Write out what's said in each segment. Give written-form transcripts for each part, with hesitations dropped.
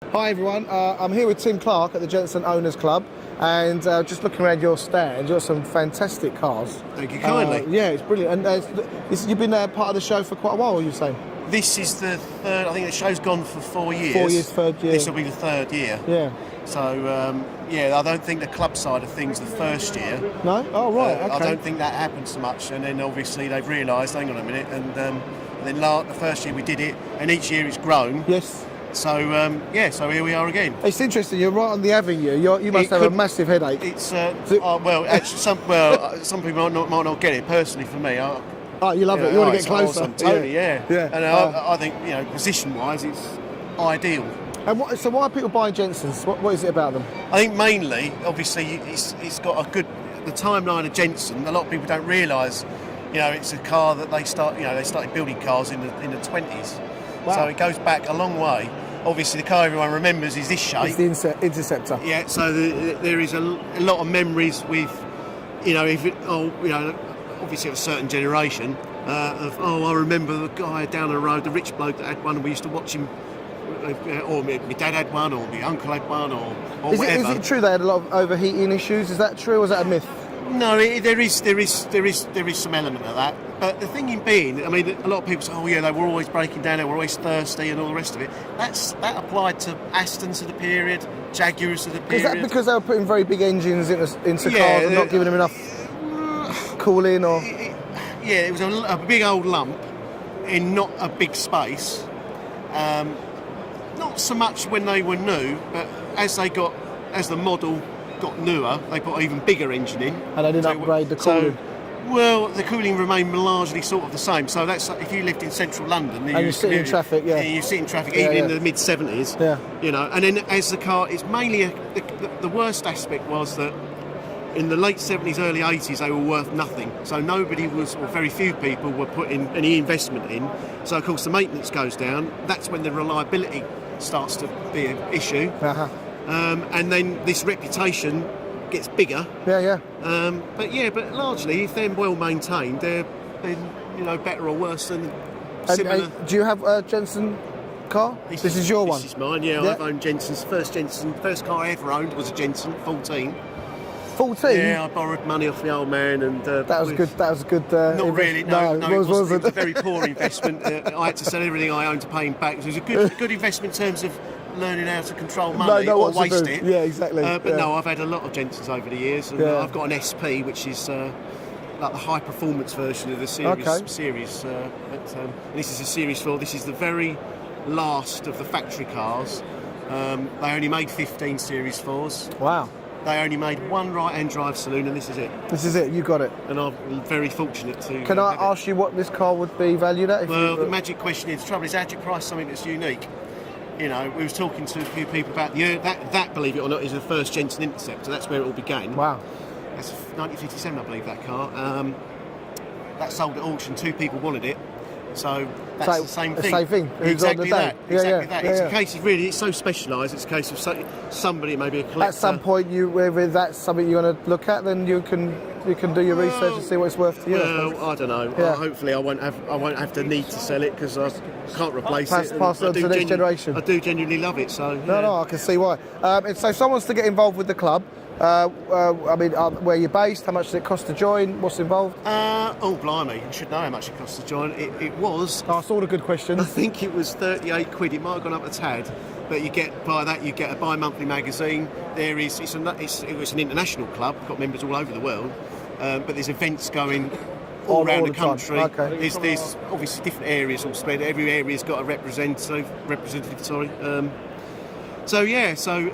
Hi everyone, I'm here with Tim Clark at the Jensen Owners Club, and just looking around your stand, you've got some fantastic cars. Thank you kindly. Yeah, it's brilliant. And you've been part of the show for quite a while, you say? This is the third, I think the show's gone for 4 years. 4 years, third year. This will be the third year. Yeah. So, I don't think the club side of things the first year. No? Oh, right, okay. I don't think that happened so much, and then obviously they've realised, hang on a minute, and then the first year we did it, and each year it's grown. Yes. So, so here we are again. It's interesting, you're right on the avenue. You must have a massive headache. It's, actually, some people might not get it. Personally, for me, oh, you love it. You want to get closer. Awesome. Totally, yeah. And I think, position-wise, it's ideal. And so why are people buying Jensens? What is it about them? I think mainly, obviously, it's got the timeline of Jensen. A lot of people don't realise, it's a car that they started building cars in the 20s. Wow. So it goes back a long way. Obviously, the car everyone remembers is this shape. It's the Interceptor. Yeah, so there is a lot of memories with, obviously of a certain generation, I remember the guy down the road, the rich bloke that had one, and we used to watch him, or my dad had one, or my uncle had one, or whatever. Is it true they had a lot of overheating issues? Is that true, or is that a myth? No, there is some element of that. But the thing in being, I mean, a lot of people say, they were always breaking down, they were always thirsty and all the rest of it. That applied to Astons of the period, Jaguars of the period. Is that because they were putting very big engines into cars and not giving them enough cooling, or? It was a big old lump in not a big space. Not so much when they were new, but as the model got newer, they put an even bigger engine in. And they didn't upgrade the cooling? The cooling remained largely sort of the same. So that's if you lived in central London and you sit in traffic, you sit in traffic even in the mid 70s. And then as the car, it's mainly the worst aspect was that in the late 70s, early 80s, they were worth nothing. So nobody was, or very few people were putting any investment in. So of course the maintenance goes down. That's when the reliability starts to be an issue. And then this reputation gets bigger. But largely, if they're well maintained, they're better or worse than similar. Do you have a Jensen car? This is your one. This is mine. Yeah, I've owned Jensen's. First car I ever owned was a Jensen 14. 14? Yeah, I borrowed money off the old man, and that was good. That was good. Not really. No, it was a very poor investment. I had to sell everything I owned to pay him back. So it was a good investment in terms of learning how to control money or waste it. Yeah, exactly. No, I've had a lot of Jensens over the years, and I've got an SP, which is like the high performance version of the series. And this is a Series 4. This is the very last of the factory cars. They only made 15 Series 4s. Wow. They only made one right-hand drive saloon, and this is it. This is it. You got it. And I'm very fortunate to. Can I ask you what this car would be valued at? The magic question is: the trouble is, how do you price something that's unique? We was talking to a few people about that. Believe it or not, is the first Jensen Interceptor. That's where it all began. Wow. That's 1957, I believe, that car. That sold at auction. 2 people wanted it. So that's the same thing. The same thing. Exactly that. Exactly that. It's a case of it's so specialised. It's a case of somebody, maybe a collector. At some point, whether that's something you want to look at, then you can do your research and see what it's worth to you. Well, I don't know. Hopefully, I won't have the need to sell it because I can't replace it. Pass it on to the next generation. I do genuinely love it. So no, I can see why. And so, if someone wants to get involved with the club. Where you're based, how much does it cost to join, what's involved? Blimey, you should know how much it costs to join. It was... Oh, it's all a good question. I think it was 38 quid, it might have gone up a tad, but you get a bi-monthly magazine. It was an international club, got members all over the world, but there's events going all around the country. Okay. There's obviously different areas all spread, every area's got a representative, So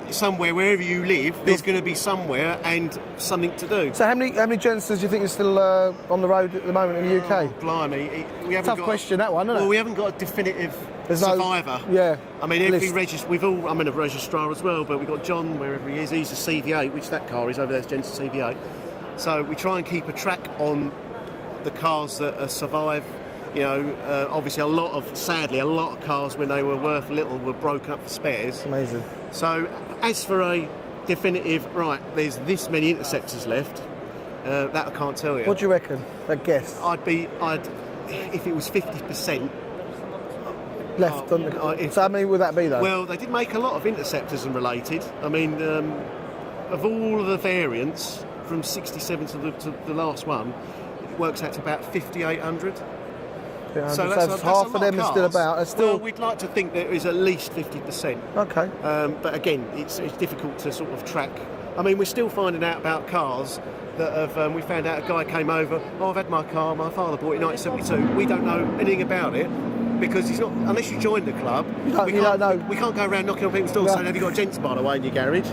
somewhere, wherever you live, there's going to be somewhere and something to do. So how many Jensens do you think are still on the road at the moment in the UK? Oh, blimey, we haven't tough question, that one, isn't it? Well, we haven't got a definitive survivor. I mean, every I'm in a registrar as well, but we've got John, wherever he is, he's a CV8, which that car is over there, Jensen CV8. So we try and keep a track on the cars that survive. Obviously a lot of cars when they were worth little were broken up for spares. Amazing. So as for a definitive, there's this many Interceptors left, that I can't tell you. What do you reckon? A guess? If it was 50%, left. So how many would that be though? Well, they did make a lot of interceptors and related. I mean, of all of the variants from 67 to the last one, it works out to about 5,800. Yeah, so that's half of them are still about. Well, we'd like to think there is at least 50%. Okay. But again, it's difficult to sort of track. I mean, we're still finding out about cars that have. We found out a guy came over. Oh, I've had my car. My father bought it in 1972. We don't know anything about it because he's not. Unless you join the club, we can't go around knocking on people's doors saying, "Have you got a Jensen, by the way, in your garage?"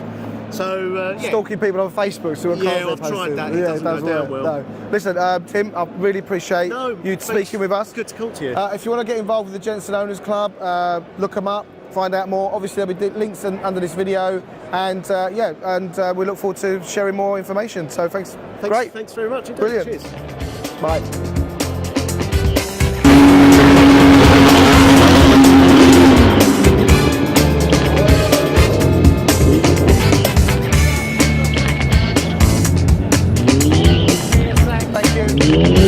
So stalking people on Facebook. So I've tried that. It doesn't go down well. No. Listen, Tim, I really appreciate you speaking with us. It's good to talk to you. If you want to get involved with the Jensen Owners Club, look them up, find out more. Obviously, there'll be links under this video, and we look forward to sharing more information. So thanks. Great. Thanks very much. Brilliant. Cheers. Bye. Thank you.